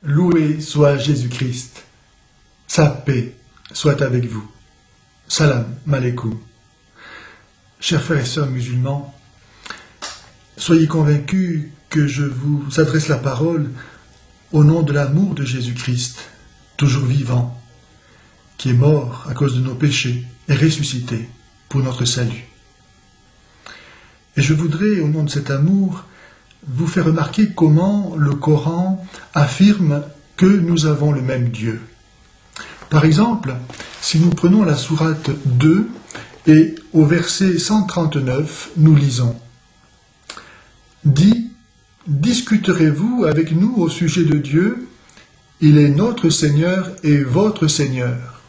Loué soit Jésus-Christ. Sa paix soit avec vous. Salam alaikum. Chers frères et sœurs musulmans, soyez convaincus que je vous adresse la parole au nom de l'amour de Jésus-Christ, toujours vivant, qui est mort à cause de nos péchés et ressuscité pour notre salut. Et je voudrais, au nom de cet amour, vous faire remarquer comment le Coran affirme que nous avons le même Dieu. Par exemple, si nous prenons la sourate 2 et au verset 139, nous lisons « Discuterez-vous avec nous au sujet de Dieu? Il est notre Seigneur et votre Seigneur. »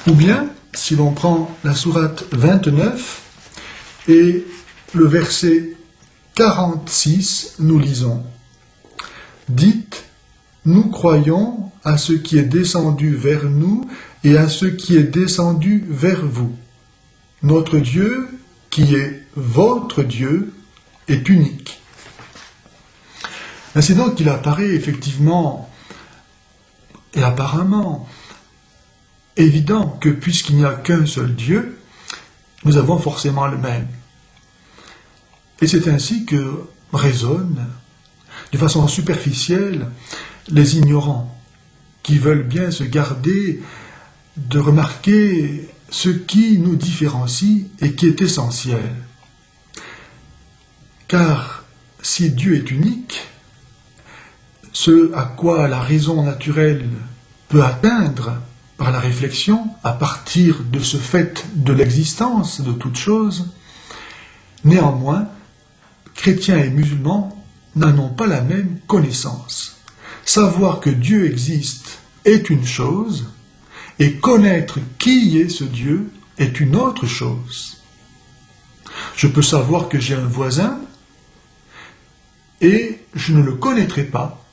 Ou bien, si l'on prend la sourate 29 et le verset 46, nous lisons « Dites, nous croyons à ce qui est descendu vers nous et à ce qui est descendu vers vous. Notre Dieu, qui est votre Dieu, est unique. » Ainsi donc, il apparaît effectivement et apparemment évident que puisqu'il n'y a qu'un seul Dieu, nous avons forcément le même. Et c'est ainsi que raisonnent, de façon superficielle, les ignorants, qui veulent bien se garder de remarquer ce qui nous différencie et qui est essentiel. Car si Dieu est unique, ce à quoi la raison naturelle peut atteindre par la réflexion, à partir de ce fait de l'existence de toute chose, néanmoins, chrétiens et musulmans n'en ont pas la même connaissance. Savoir que Dieu existe est une chose, et connaître qui est ce Dieu est une autre chose. Je peux savoir que j'ai un voisin, et je ne le connaîtrai pas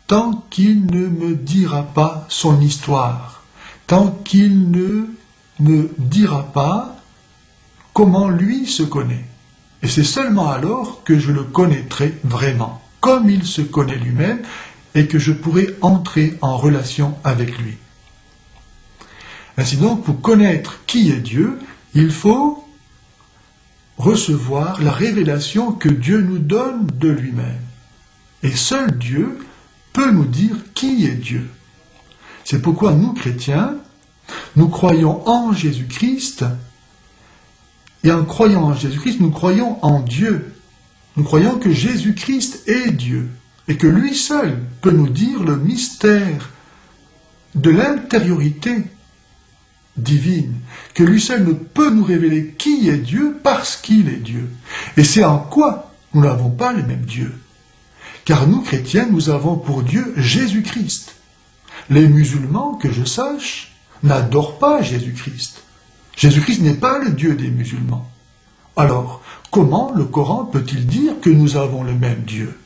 tant qu'il ne me dira pas son histoire, tant qu'il ne me dira pas comment lui se connaît. Et c'est seulement alors que je le connaîtrai vraiment, comme il se connaît lui-même, et que je pourrai entrer en relation avec lui. Ainsi donc, pour connaître qui est Dieu, il faut recevoir la révélation que Dieu nous donne de lui-même. Et seul Dieu peut nous dire qui est Dieu. C'est pourquoi nous, chrétiens, nous croyons en Jésus-Christ, et en croyant en Jésus-Christ, nous croyons en Dieu. Nous croyons que Jésus-Christ est Dieu, et que lui seul peut nous dire le mystère de l'intériorité divine, que lui seul ne peut nous révéler qui est Dieu parce qu'il est Dieu. Et c'est en quoi nous n'avons pas le même Dieu. Car nous, chrétiens, nous avons pour Dieu Jésus-Christ. Les musulmans, que je sache, n'adorent pas Jésus-Christ. Jésus-Christ n'est pas le Dieu des musulmans. Alors, comment le Coran peut-il dire que nous avons le même Dieu ?